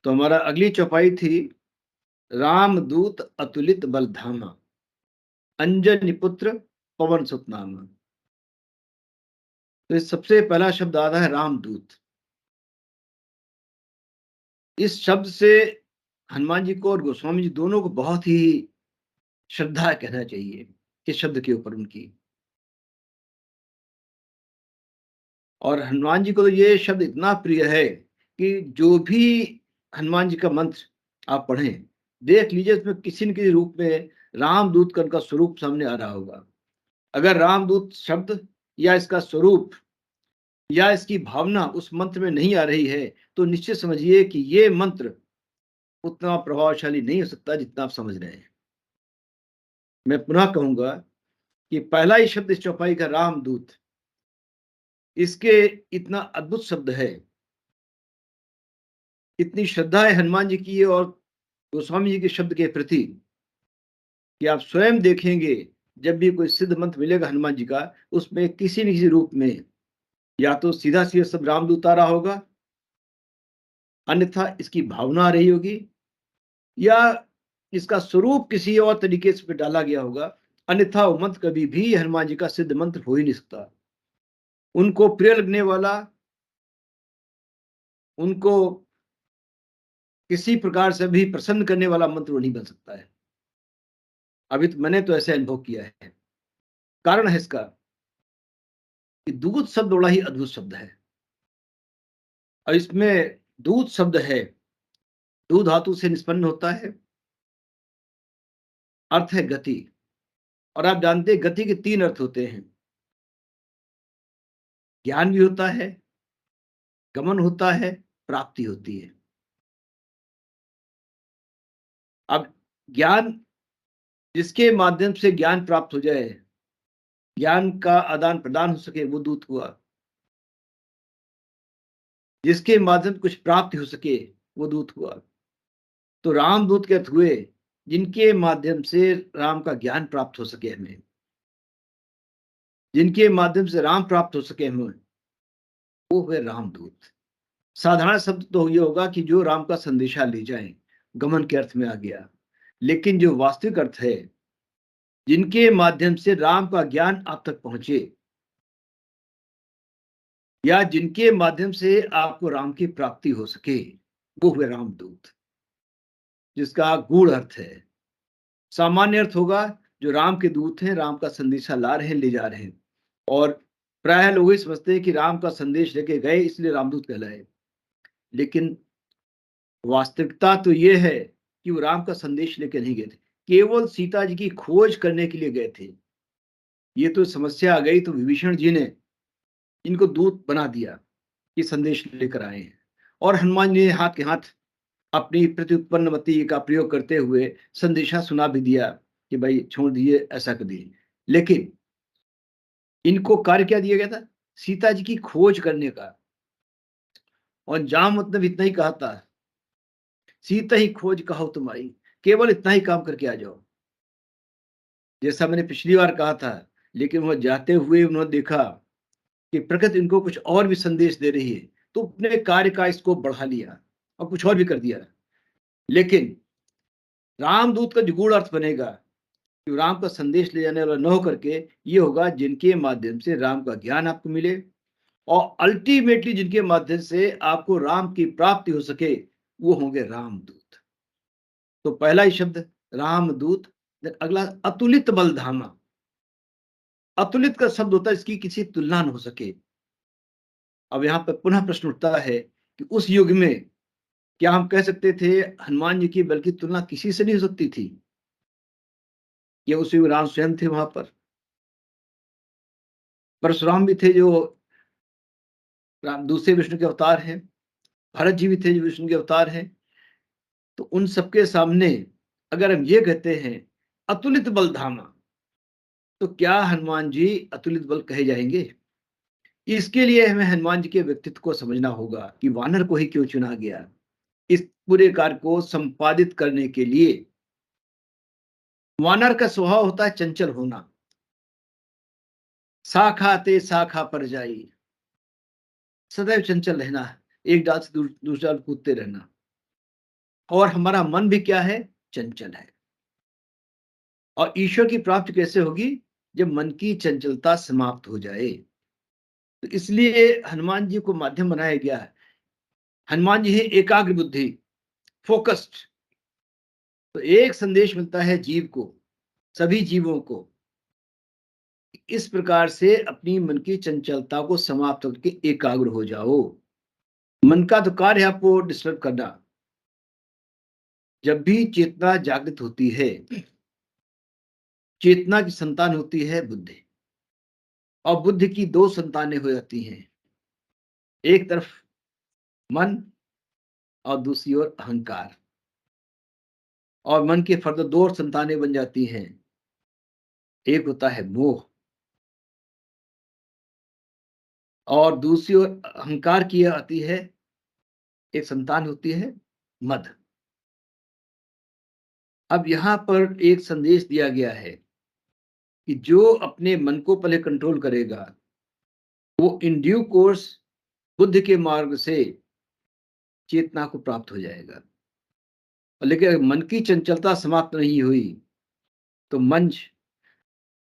तो हमारा अगली चौपाई थी रामदूत अतुलित बलधामा, अंजनी पुत्र पवन सुत नामा। तो इस सबसे पहला शब्द आता है रामदूत। इस शब्द से हनुमान जी को और गोस्वामी जी दोनों को बहुत ही श्रद्धा कहना चाहिए इस शब्द के ऊपर उनकी। और हनुमान जी को तो ये शब्द इतना प्रिय है कि जो भी हनुमान जी का मंत्र आप पढ़ें, देख लीजिए इसमें किसी न किसी रूप में रामदूत का उनका स्वरूप सामने आ रहा होगा। अगर रामदूत शब्द या इसका स्वरूप या इसकी भावना उस मंत्र में नहीं आ रही है, तो निश्चित समझिए कि ये मंत्र उतना प्रभावशाली नहीं हो सकता जितना आप समझ रहे हैं। मैं पुनः कहूंगा कि पहला ही शब्द इस चौपाई का रामदूत, इसके इतना अद्भुत शब्द है, इतनी श्रद्धा है हनुमान जी की और गोस्वामी जी के शब्द के प्रति कि आप स्वयं देखेंगे जब भी कोई सिद्ध मंत्र मिलेगा हनुमान जी का, उसमें किसी न किसी रूप में या तो सीधा सीधा शब्द रामदूत आ रहा होगा, अन्यथा इसकी भावना आ रही होगी, या इसका स्वरूप किसी और तरीके से डाला गया होगा, अन्यथा वो मंत्र कभी भी हनुमान जी का सिद्ध मंत्र हो ही नहीं सकता। उनको प्रिय लगने वाला, उनको किसी प्रकार से भी प्रसन्न करने वाला मंत्र वो नहीं बन सकता है। अभी तो मैंने तो ऐसे अनुभव किया है। कारण है इसका कि दूत शब्द बड़ा ही अद्भुत शब्द है और इसमें दूत शब्द है, दू धातु से निष्पन्न होता है, अर्थ है गति। और आप जानते हैं गति के तीन अर्थ होते हैं, ज्ञान भी होता है, गमन होता है, प्राप्ति होती है। अब ज्ञान, जिसके माध्यम से ज्ञान प्राप्त हो जाए, ज्ञान का आदान प्रदान हो सके, वो दूत हुआ। जिसके माध्यम से कुछ प्राप्ति हो सके, वो दूत हुआ। तो रामदूत के अर्थ हुए जिनके माध्यम से राम का ज्ञान प्राप्त हो सके हमें, जिनके माध्यम से राम प्राप्त हो सके हमें, वो हुए रामदूत। साधारण शब्द तो ये होगा कि जो राम का संदेशा ले जाए, गमन के अर्थ में आ गया। लेकिन जो वास्तविक अर्थ है, जिनके माध्यम से राम का ज्ञान आप तक पहुंचे या जिनके माध्यम से आपको राम की प्राप्ति हो सके, वो हुए रामदूत। जिसका गूढ़ अर्थ है, सामान्य अर्थ होगा जो राम के दूत हैं, राम का संदेशा ला रहे हैं, ले जा रहे हैं। और प्राय लोग ही समझते हैं कि राम का संदेश लेके गए इसलिए रामदूत कहलाए। लेकिन वास्तविकता तो ये है कि वो राम का संदेश लेके नहीं गए थे, केवल सीता जी की खोज करने के लिए गए थे। ये तो समस्या आ गई तो विभीषण जी ने इनको दूत बना दिया कि संदेश लेकर आए हैं। और हनुमान जी ने हाथ के हाथ अपनी प्रत्युत्पन्न मति का प्रयोग करते हुए संदेशा सुना भी दिया कि भाई छोड़ दिए, ऐसा कर दिए। लेकिन इनको कार्य क्या दिया गया था? सीता जी की खोज करने का। और जहां मतलब इतना ही कहा था, सीता ही खोज कहो तुम्हारी, केवल इतना ही काम करके आ जाओ। जैसा मैंने पिछली बार कहा था, लेकिन वह जाते हुए उन्होंने देखा कि प्रकृति इनको कुछ और भी संदेश दे रही है, तो अपने कार्य का इसको बढ़ा लिया और कुछ और भी कर दिया। लेकिन रामदूत का जो गूढ़ अर्थ बनेगा कि राम का संदेश ले जाने वाला न हो करके ये होगा जिनके माध्यम से राम का ज्ञान आपको मिले और अल्टीमेटली जिनके माध्यम से आपको राम की प्राप्ति हो सके, वो होंगे रामदूत। तो पहला ही शब्द रामदूत। अगला अतुलित बलधामा। अतुलित का शब्द होता है इसकी किसी तुलना न हो सके। अब यहाँ पर पुनः प्रश्न उठता है कि उस युग में क्या हम कह सकते थे हनुमान जी की बल्कि तुलना किसी से नहीं हो सकती थी? ये उस युग राम स्वयं थे वहां पर, परशुराम भी थे जो राम दूसरे विष्णु के अवतार हैं, भरत जी भी थे जो विष्णु के अवतार हैं। तो उन सबके सामने अगर हम ये कहते हैं अतुलित बलधामा, तो क्या हनुमान जी अतुलित बल कहे जाएंगे? इसके लिए हमें हनुमान जी के व्यक्तित्व को समझना होगा कि वानर को ही क्यों चुना गया इस पूरे कार्य को संपादित करने के लिए। वानर का स्वभाव होता है चंचल होना, शाखा ते शाखा पर जाई, सदैव चंचल रहना, एक डाल से दूसरा डाल कूदते रहना। और हमारा मन भी क्या है, चंचल है। और ईश्वर की प्राप्ति कैसे होगी, जब मन की चंचलता समाप्त हो जाए। तो इसलिए हनुमान जी को माध्यम बनाया गया है। हनुमान जी है एकाग्र बुद्धि, फोकस्ड। तो एक संदेश मिलता है जीव को, सभी जीवों को, इस प्रकार से अपनी मन की चंचलता को समाप्त करके एकाग्र हो जाओ। मन का तो कार्य है आपको डिस्टर्ब करना। जब भी चेतना जागृत होती है, चेतना की संतान होती है बुद्धि, और बुद्धि की दो संतानें हो जाती हैं, एक तरफ मन और दूसरी ओर अहंकार। और मन के फर्द दो और संतानें बन जाती हैं, एक होता है मोह और दूसरी ओर अहंकार की आती है, एक संतान होती है मद। अब यहां पर एक संदेश दिया गया है कि जो अपने मन को पहले कंट्रोल करेगा वो इन ड्यू कोर्स बुद्ध के मार्ग से चेतना को प्राप्त हो जाएगा। लेकिन अगर मन की चंचलता समाप्त नहीं हुई तो मन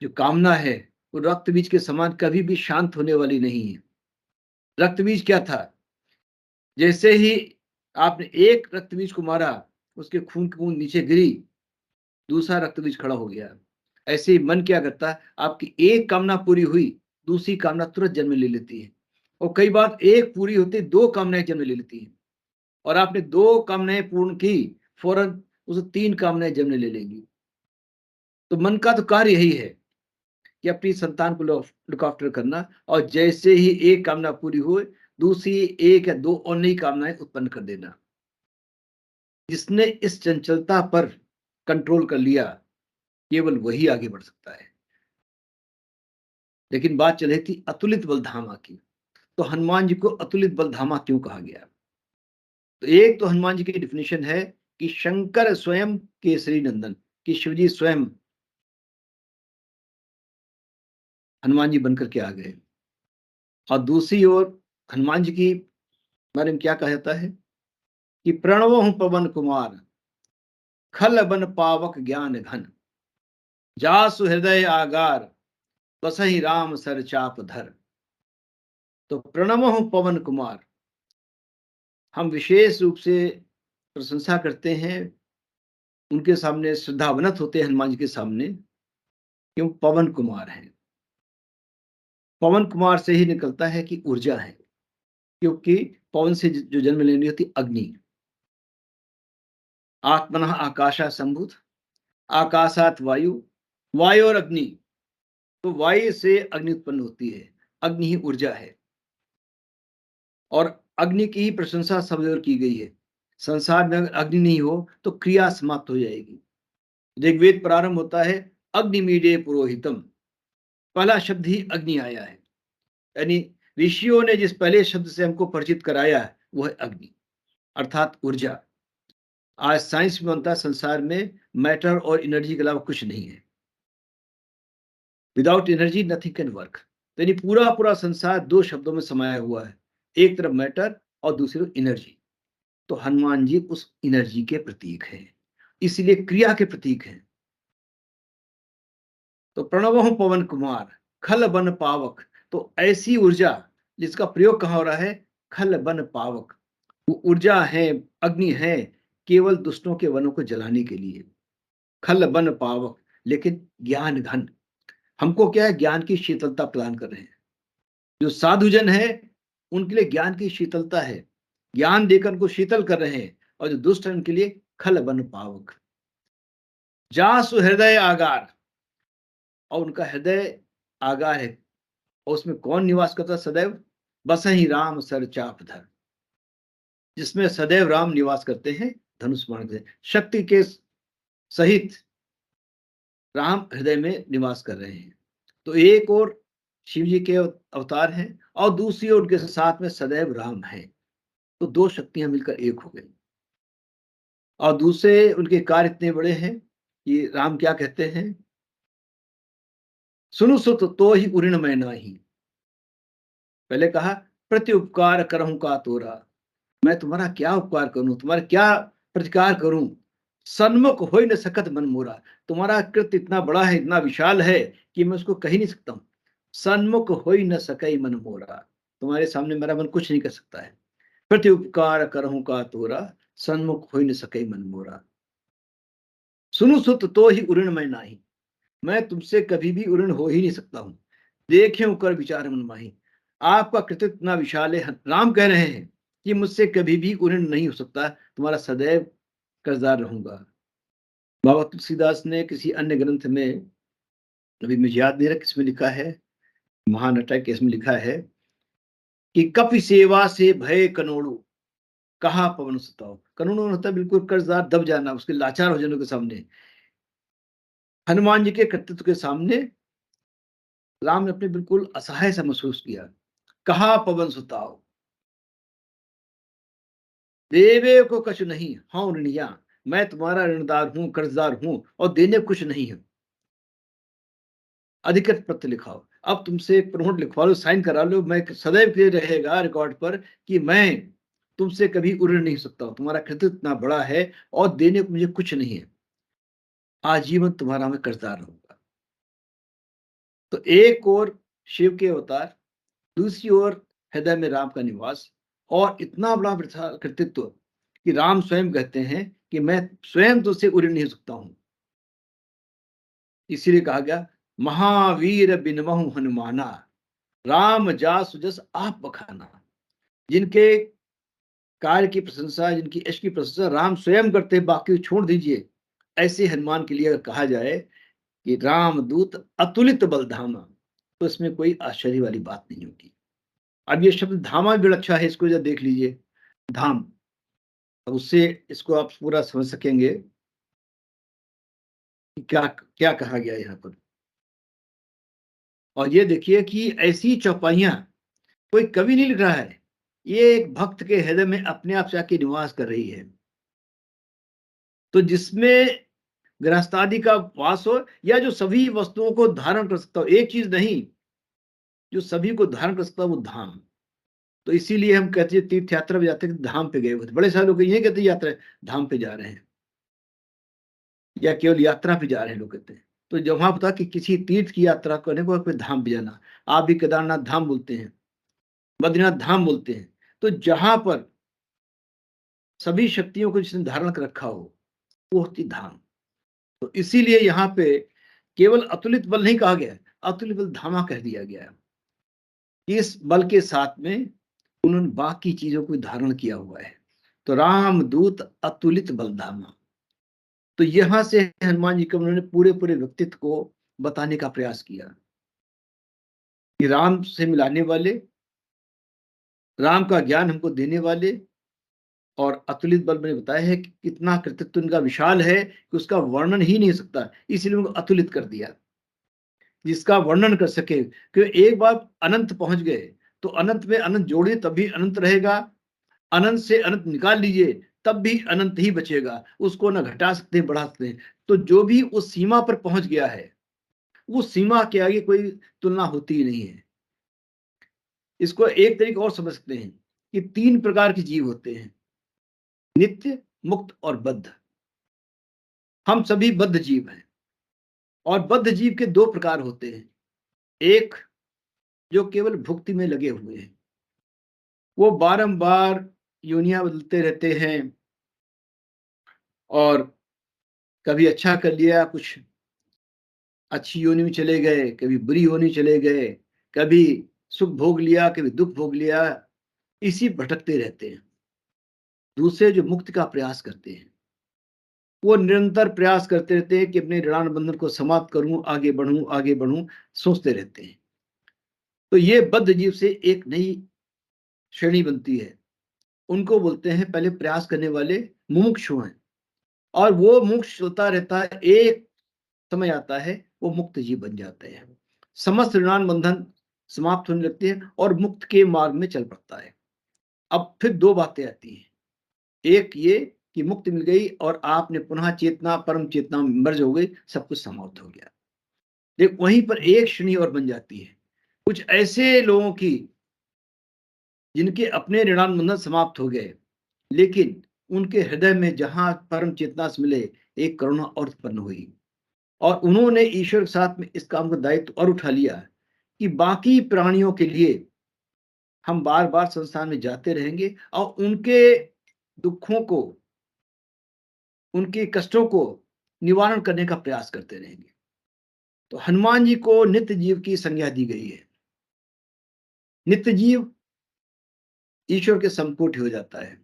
जो कामना है वो रक्त बीज के समान कभी भी शांत होने वाली नहीं है। रक्त बीज क्या था, जैसे ही आपने एक रक्त बीज को मारा, उसके खून की बूंद नीचे गिरी, दूसरा रक्त बीज खड़ा हो गया। ऐसे ही मन क्या करता है, आपकी एक कामना पूरी हुई, दूसरी कामना तुरंत जन्म ले लेती है। और कई बार एक पूरी होती दो कामनाएं जन्म ले लेती हैं, और आपने दो कामनाएं पूर्ण की, फौरन उसे तीन कामनाएं जन्म ले लेंगी। तो मन का तो कार्य यही है कि अपनी संतान को लुक आफ्टर करना, और जैसे ही एक कामना पूरी हो, दूसरी एक या दो और नई कामनाएं उत्पन्न कर देना। जिसने इस चंचलता पर कंट्रोल कर लिया, केवल वही आगे बढ़ सकता है। लेकिन बात चल रही थी अतुलित बलधामा की। तो हनुमान जी को अतुलित बलधामा क्यों कहा गया? तो एक तो हनुमान जी की डिफिनेशन है कि शंकर स्वयं केसरी नंदन, कि शिवजी स्वयं हनुमान जी बनकर के आ गए। और दूसरी ओर हनुमान जी की बारे में क्या कहा जाता है कि प्रणवो हूं पवन कुमार, खल बन पावक ज्ञान घन, जासु हृदय आगार, बसहि राम सर चाप धर। तो प्रणवो हूं पवन कुमार, हम विशेष रूप से प्रशंसा करते हैं, उनके सामने श्रद्धावनत होते हैं हनुमान जी के सामने, क्यों? पवन कुमार हैं। पवन कुमार से ही निकलता है कि ऊर्जा है, क्योंकि पवन से जो जन्म लेनी होती अग्नि। आत्मनः आकाशा संभूत, आकाशात वायु, वायु और अग्नि। तो वायु से अग्नि उत्पन्न होती है, अग्नि ही ऊर्जा है। और अग्नि की ही प्रशंसा सब जगह की गई है। संसार में अगर अग्नि नहीं हो तो क्रिया समाप्त हो जाएगी। ऋग्वेद प्रारंभ होता है अग्निमीडे पुरोहितम, पहला शब्द ही अग्नि आया है। यानी ऋषियों ने जिस पहले शब्द से हमको परिचित कराया है वो है अग्नि, अर्थात ऊर्जा। आज साइंस में बनता है संसार में मैटर और एनर्जी के अलावा कुछ नहीं है। Without energy nothing can work. यानी पूरा पूरा संसार दो शब्दों में समाया हुआ है, एक तरफ मैटर और दूसरी तरफ एनर्जी। तो हनुमान जी उस एनर्जी के प्रतीक हैं, इसलिए क्रिया के प्रतीक हैं। तो प्रणव पवन कुमार, खल बन पावक। तो ऐसी ऊर्जा जिसका प्रयोग कहां हो रहा है, खल बन पावक। वो ऊर्जा है, अग्नि है, केवल दुष्टों के वनों को जलाने के लिए। खल बन पावक, लेकिन ज्ञान घन, हमको क्या है, ज्ञान की शीतलता प्रदान कर रहे हैं। जो साधुजन है उनके लिए ज्ञान की शीतलता है, ज्ञान देकर उनको शीतल कर रहे हैं। और जो दुष्ट है उनके लिए खल बन पावक। जासु हृदय आगार, और उनका हृदय आगार है। और उसमें कौन निवास करता है सदैव? बसहि राम सर चाप धर, जिसमें सदैव राम निवास करते हैं धनुष बाण से। शक्ति के सहित राम हृदय में निवास कर रहे हैं। तो एक और शिव जी के अवतार हैं और दूसरी ओर उनके साथ में सदैव राम है। तो दो शक्तियां मिलकर एक हो गई। और दूसरे उनके कार्य इतने बड़े हैं कि राम क्या कहते हैं, सुनु सुत तो ही उऋण मैं नाही। पहले कहा प्रति उपकार करहूं का तोरा, मैं तुम्हारा क्या उपकार करूं, तुम्हारा क्या प्रतिकार करूं, सन्मुख हो ही न सकत मन मोरा। तुम्हारा कृत्य इतना बड़ा है, इतना विशाल है कि मैं उसको कह ही नहीं सकता हूं। सन्मुख हो ही न सके मन मोरा, तुम्हारे सामने मेरा मन कुछ नहीं कर सकता है। प्रति उपकार करहूं का तोरा, सन्मुख हो ही न सके मन मोरा। सुनु सुत तो ही उऋण मैं नाही, मैं तुमसे कभी भी उऋण हो ही नहीं सकता हूं। देखे कर विचार मन माही, आपका कृत्य इतना विशाल है। राम कह रहे हैं कि मुझसे कभी भी उऋण नहीं हो सकता, तुम्हारा सदैव कर्जदार रहूंगा। बाबा तुलसीदास ने किसी अन्य ग्रंथ में, अभी मुझे याद नहीं रहा किसमें लिखा है, महानाटक के इसमें लिखा है कि कपि सेवा से भय कनोड़ू, कहा पवन सुताओ। कनोड़ू होता है बिल्कुल कर्जदार, दब जाना, उसके लाचार हो जाने के सामने। हनुमान जी के कर्तृत्व के सामने राम ने अपने बिल्कुल असहाय सा महसूस किया। कहा पवन सुताओ, देवे को कछु नहीं हाँ ऋणिया, मैं तुम्हारा ऋणदार हूं, कर्जदार हूं और देने कुछ नहीं है। अधिकृत पत्र लिखाओ, अब तुमसे एक प्रोट लिखवा लो, साइन करा लो, मैं सदैव के लिए रहेगा रिकॉर्ड पर कि मैं तुमसे कभी उड़ नहीं सकता हूं, तुम्हारा कृतित्व इतना बड़ा है और देने को मुझे कुछ नहीं है, आजीवन तुम्हारा मैं कर्जदार रहूंगा। तो एक और शिव के अवतार, दूसरी ओर हृदय में राम का निवास, और इतना बड़ा कृतित्व कि राम स्वयं कहते हैं कि मैं स्वयं तो उससे उड़ नहीं सकता हूं। इसीलिए कहा गया महावीर बिनमहु हनुमाना, राम जासु जस आप बखाना। जिनके कार्य की प्रशंसा, जिनकी यश की प्रशंसा राम स्वयं करते हैं, बाकी छोड़ दीजिए। ऐसे हनुमान के लिए अगर कहा जाए कि रामदूत अतुलित बलधामा, तो इसमें कोई आश्चर्य वाली बात नहीं होगी। अब ये शब्द धामा भी बड़ा अच्छा है, इसको जरा देख लीजिए, धाम। अब उससे इसको आप पूरा समझ सकेंगे कि क्या क्या कहा गया यहाँ पर। और ये देखिए कि ऐसी चौपाइयां कोई कवि नहीं लिख रहा है, ये एक भक्त के हृदय में अपने आप से आके निवास कर रही है। तो जिसमें गृहस्थादि का वास हो, या जो सभी वस्तुओं को धारण कर सकता हो, एक चीज नहीं, जो सभी को धारण कर सकता हो वो धाम। तो इसीलिए हम कहते हैं तीर्थ यात्रा पे जाते हैं, धाम पे गए हुए। बड़े सारे लोग ये कहते हैं यात्रा धाम पे जा रहे हैं, या केवल यात्रा पे जा रहे हैं लोग कहते हैं। तो जब वहां पता कि किसी तीर्थ की यात्रा करने को कोई धाम पे जाना, आप भी केदारनाथ धाम बोलते हैं, बद्रीनाथ धाम बोलते हैं। तो जहां पर सभी शक्तियों को जिसने धारण कर रखा हो वो होती धाम। तो इसीलिए यहाँ पे केवल अतुलित बल नहीं कहा गया है, अतुलित बल धामा कह दिया गया है। इस बल के साथ में उन्होंने बाकी चीजों को धारण किया हुआ है। तो रामदूत अतुलित बल धामा। तो यहां से हनुमान जी के उन्होंने पूरे पूरे व्यक्तित्व को बताने का प्रयास किया कि राम से मिलाने वाले, राम का ज्ञान हमको देने वाले, और अतुलित बल मैंने बताया है कि कितना कृतित्व उनका विशाल है कि उसका वर्णन ही नहीं हो सकता, इसलिए उनको अतुलित कर दिया, जिसका वर्णन कर सके। क्योंकि एक बार अनंत पहुंच गए तो अनंत में अनंत जोड़िए तब भी अनंत रहेगा, अनंत से अनंत निकाल लीजिए तब भी अनंत ही बचेगा, उसको ना घटा सकते हैं बढ़ा सकते हैं। तो जो भी उस सीमा पर पहुंच गया है, उस सीमा के आगे कोई तुलना होती ही नहीं है। इसको एक तरीके और समझ सकते हैं कि तीन प्रकार के जीव होते हैं, नित्य, मुक्त और बद्ध। हम सभी बद्ध जीव हैं, और बद्ध जीव के दो प्रकार होते हैं। एक जो केवल भुक्ति में लगे हुए हैं, वो बारंबार योनियां बदलते रहते हैं, और कभी अच्छा कर लिया, कुछ अच्छी योनि में चले गए, कभी बुरी योनि चले गए, कभी सुख भोग लिया, कभी दुख भोग लिया, इसी भटकते रहते हैं। दूसरे जो मुक्ति का प्रयास करते हैं, वो निरंतर प्रयास करते रहते हैं कि अपने ऋणान बंधन को समाप्त करूं, आगे बढ़ूं, आगे बढ़ूं, सोचते रहते हैं। तो ये बद्ध जीव से एक नई श्रेणी बनती है, उनको बोलते हैं पहले प्रयास करने वाले मुमुक्षु हैं। और वो मुमुक्ष चलता रहता है, एक समय आता है वो मुक्त जीव बन जाते हैं, समस्त ऋणान बंधन समाप्त होने लगते हैं और मुक्त के मार्ग में चल पड़ता है। अब फिर दो बातें आती हैं, एक ये कि मुक्ति मिल गई और आपने पुनः चेतना, परम चेतना में मर्ज हो गई, सब कुछ समाप्त हो गया। देख वहीं पर एक श्रेणी और बन जाती है, कुछ ऐसे लोगों की जिनके अपने ऋणानुबंधन समाप्त हो गए, लेकिन उनके हृदय में जहां परम चेतना से मिले एक करुणा और उत्पन्न हुई, और उन्होंने ईश्वर के साथ में इस काम का दायित्व और उठा लिया कि बाकी प्राणियों के लिए हम बार बार संसार में जाते रहेंगे और उनके दुखों को, उनके कष्टों को निवारण करने का प्रयास करते रहेंगे। तो हनुमान जी को नित्य जीव की संज्ञा दी गई है। नित्य जीव ईश्वर के समकोटि हो जाता है,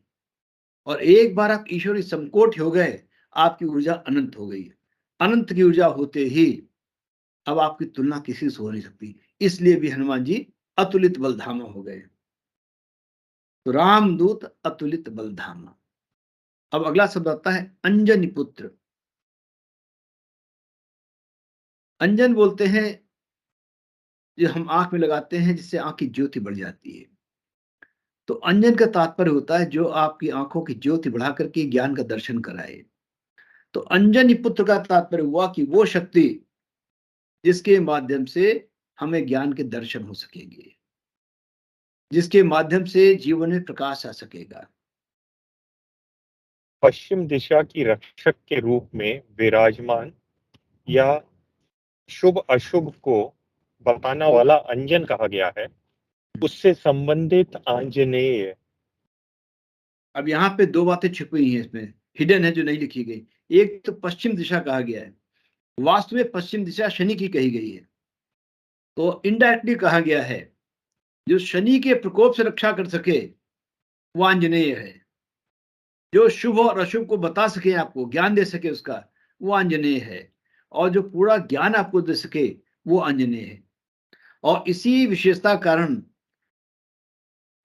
और एक बार आप ईश्वर के समकोटि हो गए, आपकी ऊर्जा अनंत हो गई। अनंत की ऊर्जा होते ही अब आपकी तुलना किसी से हो नहीं सकती, इसलिए भी हनुमान जी अतुलित बलधामा हो गए। तो रामदूत अतुलित बलधामा। अब अगला शब्द आता है अंजनी पुत्र। अंजन बोलते हैं जो हम आंख में लगाते हैं, जिससे आंख की ज्योति बढ़ जाती है। तो अंजन का तात्पर्य होता है जो आपकी आंखों की ज्योति बढ़ा करके ज्ञान का दर्शन कराए। तो अंजनी पुत्र का तात्पर्य हुआ कि वो शक्ति जिसके माध्यम से हमें ज्ञान के दर्शन हो सकेंगे, जिसके माध्यम से जीवन में प्रकाश आ सकेगा। पश्चिम दिशा की रक्षक के रूप में विराजमान या शुभ अशुभ को बताने वाला अंजन कहा गया है, उससे संबंधित आंजनेय। अब यहाँ पे दो बातें छुपी हुई हैं, इसमें हिडन है जो नहीं लिखी गई। एक तो पश्चिम दिशा कहा गया है, वास्तव में पश्चिम दिशा शनि की कही गई है। तो इनडायरेक्टली कहा गया है जो शनि के प्रकोप से रक्षा कर सके वो आंजनेय है। जो शुभ और अशुभ को बता सके, आपको ज्ञान दे सके, उसका वो आंजनेय है। और जो पूरा ज्ञान आपको दे सके वो आंजनेय है। और इसी विशेषता कारण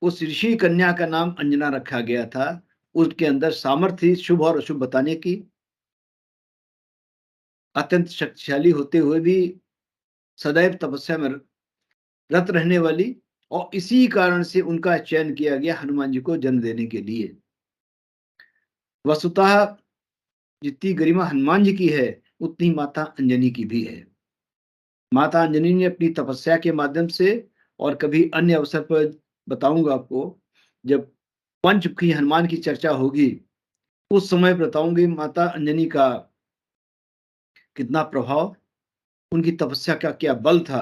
उस ऋषि कन्या का नाम अंजना रखा गया था। उसके अंदर सामर्थ्य शुभ और अशुभ बताने की, अत्यंत शक्तिशाली होते हुए भी सदैव तपस्या में रत रहने वाली, और इसी कारण से उनका चयन किया गया हनुमान जी को जन्म देने के लिए। वस्तुतः जितनी गरिमा हनुमान जी की है उतनी माता अंजनी की भी है। माता अंजनी ने अपनी तपस्या के माध्यम से, और कभी अन्य अवसर पर बताऊंगा आपको, जब पंचमुखी हनुमान की चर्चा होगी उस समय बताऊंगी माता अंजनी का कितना प्रभाव, उनकी तपस्या का क्या बल था,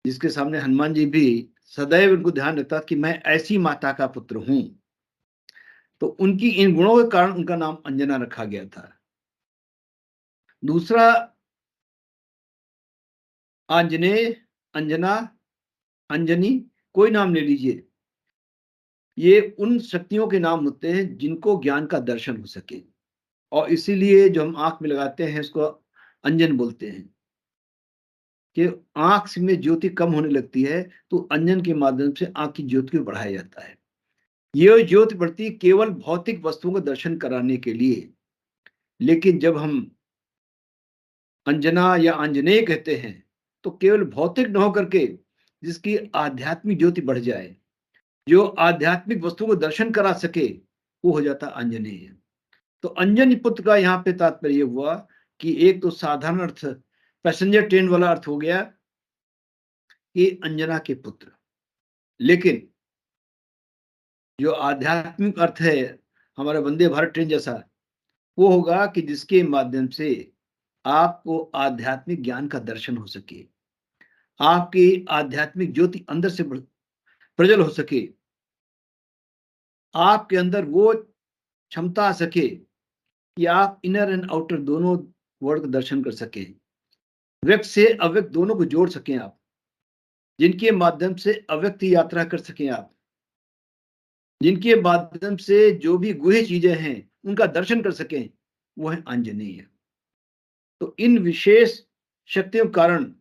जिसके सामने हनुमान जी भी सदैव उनको ध्यान रखता कि मैं ऐसी माता का पुत्र हूं। तो उनकी इन गुणों के कारण उनका नाम अंजना रखा गया था। दूसरा, आंजनेय, अंजना, अंजनी, कोई नाम ले लीजिए, ये उन शक्तियों के नाम होते हैं जिनको ज्ञान का दर्शन हो सके। और इसीलिए जो हम आंख में लगाते हैं उसको अंजन बोलते हैं। कि आंख में ज्योति कम होने लगती है तो अंजन के माध्यम से आंख की ज्योति को बढ़ाया जाता है। ये ज्योति बढ़ती केवल भौतिक वस्तुओं का दर्शन कराने के लिए। लेकिन जब हम अंजना या आंजनेय कहते हैं तो केवल भौतिक न होकर के जिसकी आध्यात्मिक ज्योति बढ़ जाए, जो आध्यात्मिक वस्तुओं को दर्शन करा सके, वो हो जाता अंजनेय। तो अंजनी पुत्र का यहाँ पे तात्पर्य हुआ कि एक तो साधारण अर्थ, पैसेंजर ट्रेन वाला अर्थ हो गया कि अंजना के पुत्र, लेकिन जो आध्यात्मिक अर्थ है हमारा वंदे भारत ट्रेन जैसा, वो होगा कि जिसके माध्यम से आपको आध्यात्मिक ज्ञान का दर्शन हो सके, आपकी आध्यात्मिक ज्योति अंदर से प्रज्वल हो सके, आपके अंदर वो क्षमता आ सके कि आप इनर एंड आउटर दोनों वर्ड का दर्शन कर सके, व्यक्त से अव्यक्त दोनों को जोड़ सकें आप, जिनके माध्यम से अव्यक्त यात्रा कर सकें आप, जिनके माध्यम से जो भी गुह्य चीजें हैं उनका दर्शन कर सकें, वो है आंजनेय। तो इन विशेष शक्तियों के कारण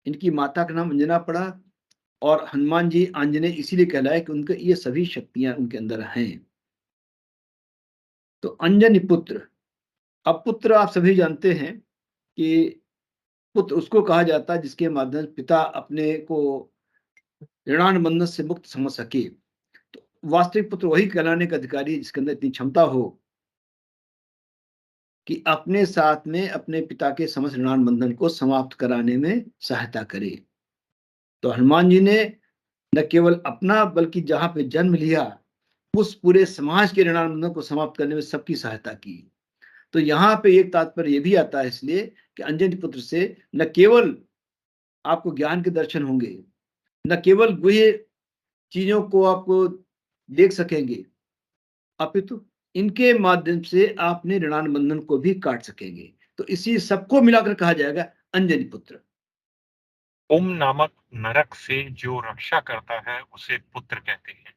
इनकी माता का नाम अंजना पड़ा, और हनुमान जी आंजनेय इसीलिए कहलाए कि उनके ये सभी शक्तियां उनके अंदर हैं। तो अंजनी पुत्र। अब पुत्र आप सभी जानते हैं कि पुत्र उसको कहा जाता है जिसके माध्यम से पिता अपने को ऋणान बंधन से मुक्त समझ सके। तो वास्तविक पुत्र वही कहलाने का अधिकारी है जिसके अंदर इतनी क्षमता हो कि अपने साथ में अपने पिता के समस्त ऋणान बंधन को समाप्त कराने में सहायता करे। तो हनुमान जी ने न केवल अपना बल्कि जहां पे जन्म लिया उस पूरे समाज के ऋणानुबंधन को समाप्त करने में सबकी सहायता की। तो यहाँ पे एक तात्पर्य ये भी आता है इसलिए कि अंजनी पुत्र से न केवल आपको ज्ञान के दर्शन होंगे, न केवल गुह्य चीजों को आपको देख सकेंगे, अपितु इनके माध्यम से आपने ऋणानुबंधन को भी काट सकेंगे। तो इसी सबको मिलाकर कहा जाएगा अंजनी पुत्र। पुम नामक नरक से जो रक्षा करता है उसे पुत्र कहते हैं।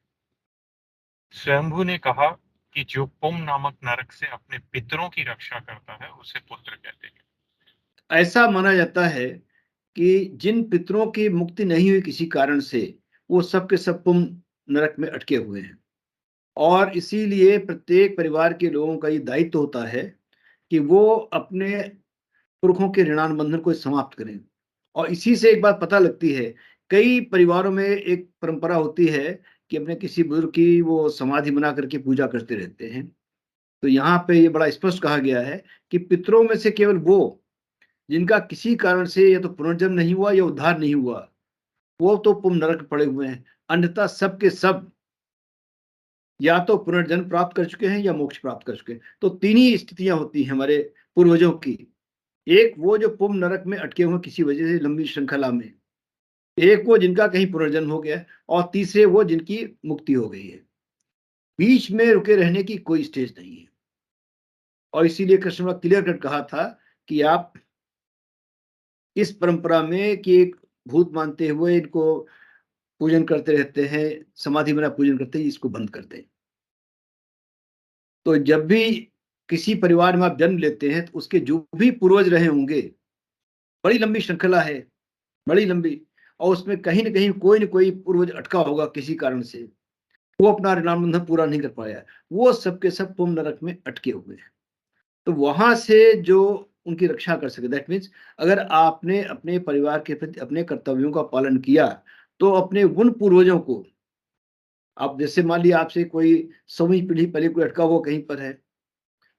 स्वयंभू ने कहा कि जो पुम नामक नरक से अपने पितरों की रक्षा करता है उसे पुत्र कहते हैं। ऐसा माना जाता है कि जिन पितरों की मुक्ति नहीं हुई किसी कारण से, वो सब के सब पुम नरक में अटके हुए हैं। और इसीलिए प्रत्येक परिवार के लोगों का ये दायित्व होता है कि वो अपने पुरखों के ऋणानुबंधन को समाप्त करें। और इसी से एक बात पता लगती है, कई परिवारों में एक परंपरा होती है कि अपने किसी बुजुर्ग की वो समाधि बना करके पूजा करते रहते हैं। तो यहाँ पे ये बड़ा स्पष्ट कहा गया है कि पितरों में से केवल वो जिनका किसी कारण से या तो पुनर्जन्म नहीं हुआ या उद्धार नहीं हुआ, वो तो पुम नरक में पड़े हुए हैं। अन्यथा सब के सब या तो पुनर्जन्म प्राप्त कर चुके हैं या मोक्ष प्राप्त कर चुके हैं। तो तीन ही स्थितियां होती हैं हमारे पूर्वजों की। एक वो जो पुम नरक में अटके हुए किसी वजह से लंबी श्रृंखला में, एक वो जिनका कहीं पुनर्जन्म हो गया, और तीसरे वो जिनकी मुक्ति हो गई है। बीच में रुके रहने की कोई स्टेज नहीं है। और इसीलिए कृष्ण ने क्लियर कट कहा था कि आप इस परंपरा में कि एक भूत मानते हुए इनको पूजन करते रहते हैं, समाधि बना पूजन करते हैं, इसको बंद कर दें। तो जब भी किसी परिवार में आप जन्म लेते हैं तो उसके जो भी पूर्वज रहे होंगे, बड़ी लंबी श्रृंखला है, बड़ी लंबी, और उसमें कहीं न कहीं कोई न कोई पूर्वज अटका होगा किसी कारण से। वो अपना ऋणानुबंधन पूरा नहीं कर पाया। वो सब के सब पुम नरक में अटके हुए हैं। तो वहां से जो उनकी रक्षा कर सके, दैट मीन्स अगर आपने अपने परिवार के प्रति अपने कर्तव्यों का पालन किया, तो अपने उन पूर्वजों को, आप जैसे मान लिया आपसे कोई 100वीं पीढ़ी पहले कोई अटका हुआ कहीं पर है,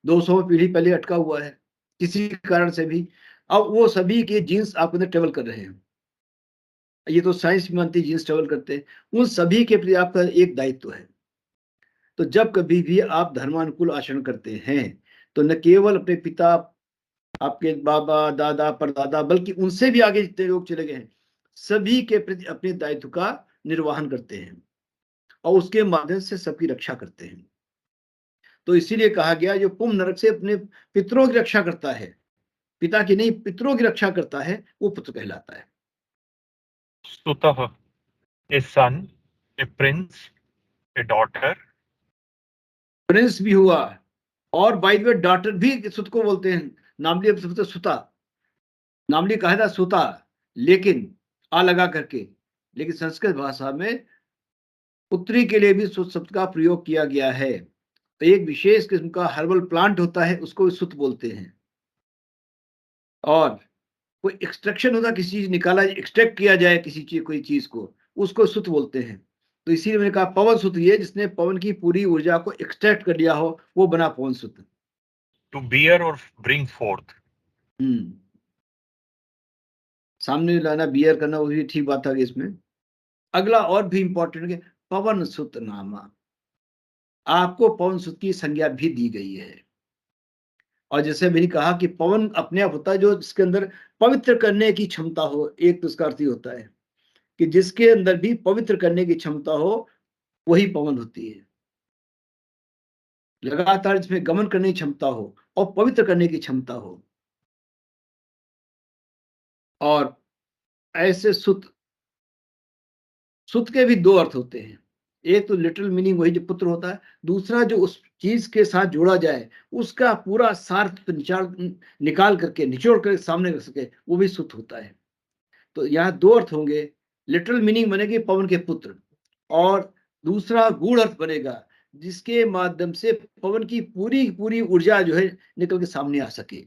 200 पीढ़ी पहले अटका हुआ है किसी कारण से भी, अब वो सभी के जीन्स आपके अंदर ट्रेवल कर रहे हैं। ये तो साइंस भी मानती है जीन्स ट्रेवल करते हैं। उन सभी के प्रति आपका एक दायित्व है। तो जब कभी भी आप धर्मानुकूल आचरण करते हैं, तो न केवल अपने पिता, आपके बाबा, दादा, परदादा, बल्कि उनसे भी आगे जितने लोग चले गए हैं, सभी के प्रति अपने दायित्व का निर्वहन करते हैं और उसके माध्यम से सबकी रक्षा करते हैं। तो इसीलिए कहा गया जो पुम नरक से अपने पितरों की रक्षा करता है, पिता की नहीं पितरों की रक्षा करता है, वो पुत्र कहलाता है। सुतः, ए सन, ए प्रिंस, ए डॉटर। प्रिंस भी हुआ, और बाय द वे डॉटर भी सुत को बोलते हैं। नामली अब सबसे सुता, नामली कहा था सुता, लेकिन आ लगा करके, लेकिन संस्कृत भाषा में पुत्री के लिए भी सुत शब्द का प्रयोग किया गया है। तो एक विशेष किस्म का हर्बल प्लांट होता है, उसको सुत बोलते हैं। और कोई एक्सट्रैक्शन होता, किसी चीज निकाला, एक्सट्रैक्ट किया जाए किसी चीज, कोई चीज को, उसको सुत बोलते हैं। तो इसीलिए मैंने कहा पवन सुत, ये जिसने पवन की पूरी ऊर्जा को एक्सट्रैक्ट कर लिया हो, वो बना पवन सुत। टू बियर और ब्रिंग फोर्थ। सामने लाना, बियर करना, वो भी ठीक बात आ गई इसमें। अगला और भी इंपॉर्टेंट है, पवन सुत नामा, आपको पवन सुत की संज्ञा भी दी गई है। और जैसे मैंने कहा कि पवन अपने आप होता है जो जिसके अंदर पवित्र करने की क्षमता हो। एक तो इसका अर्थ ही होता है कि जिसके अंदर भी पवित्र करने की क्षमता हो, वही पवन होती है। लगातार जिसमें गमन करने की क्षमता हो और पवित्र करने की क्षमता हो। और ऐसे सुत, सुत के भी दो अर्थ होते हैं। एक तो लिटरल मीनिंग वही जो पुत्र होता है, दूसरा जो उस चीज के साथ जोड़ा जाए, उसका पूरा सार निकाल करके, निचोड़ कर सामने रख सके, वो भी सुत होता है। तो यहाँ दो अर्थ होंगे। लिटरल मीनिंग बनेगी पवन के पुत्र, और दूसरा गूढ़ अर्थ बनेगा जिसके माध्यम से पवन की पूरी पूरी ऊर्जा जो है निकल के सामने आ सके,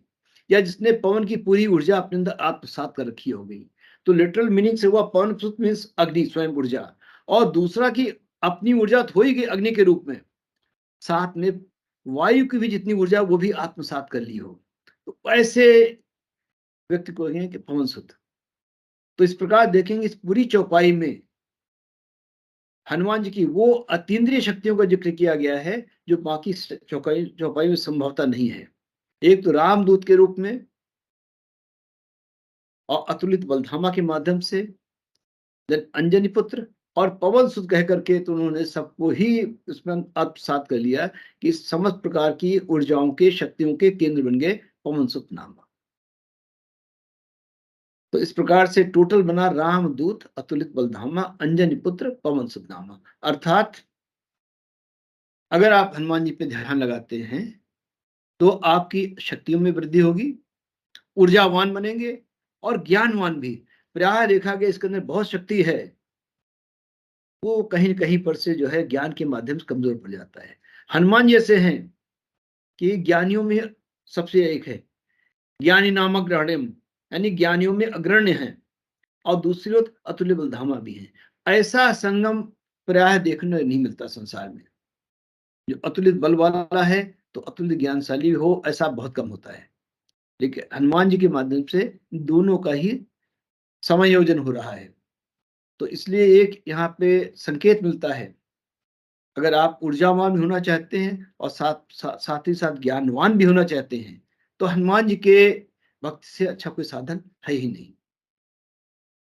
या जिसने पवन की पूरी ऊर्जा अपने अंदर आत्मसात कर रखी होगी। तो लिटरल मीनिंग से हुआ पवन सुत मीन्स अग्नि, स्वयं ऊर्जा। और दूसरा की अपनी ऊर्जा तो हो ही गई अग्नि के रूप में, साथ में वायु की भी जितनी ऊर्जा वो भी आत्मसात कर ली हो, तो ऐसे व्यक्ति को कहेंगे कि पवन सुत। तो इस प्रकार देखेंगे इस पूरी चौपाई में हनुमान जी की वो अतीन्द्रिय शक्तियों का जिक्र किया गया है जो बाकी चौपाई में संभवता नहीं है। एक तो रामदूत के रूप में और अतुलित बलधामा के माध्यम से, अंजनी पुत्र और पवन सुत कह करके तो उन्होंने सबको ही इसमें आत्मसात कर लिया कि समस्त प्रकार की ऊर्जाओं के शक्तियों के केंद्र बन गए पवन सुत नामा। तो इस प्रकार से टोटल बना रामदूत, अतुलित बलधामा, अंजनी पुत्र, पवन सुत नामा। अर्थात अगर आप हनुमान जी पे ध्यान लगाते हैं तो आपकी शक्तियों में वृद्धि होगी, ऊर्जावान बनेंगे और ज्ञानवान भी। प्राय देखा गया इसके अंदर बहुत शक्ति है, वो कहीं न कहीं पर से जो है ज्ञान के माध्यम से कमजोर पड़ जाता है। हनुमान जैसे हैं कि ज्ञानियों में सबसे एक है, ज्ञानी नामक ग्रहण्यम, यानी ज्ञानियों में अग्रण्य है, और दूसरी ओर अतुल्य बलधामा भी है। ऐसा संगम प्राय देखने नहीं मिलता संसार में। जो अतुलित बल वाला है तो अतुल्य ज्ञानशाली हो, ऐसा बहुत कम होता है। लेकिन हनुमान जी के माध्यम से दोनों का ही समायोजन हो रहा है। तो इसलिए एक यहाँ पे संकेत मिलता है, अगर आप ऊर्जावान भी होना चाहते हैं और साथ ही साथ ज्ञानवान भी होना चाहते हैं तो हनुमान जी के भक्ति से अच्छा कोई साधन है ही नहीं।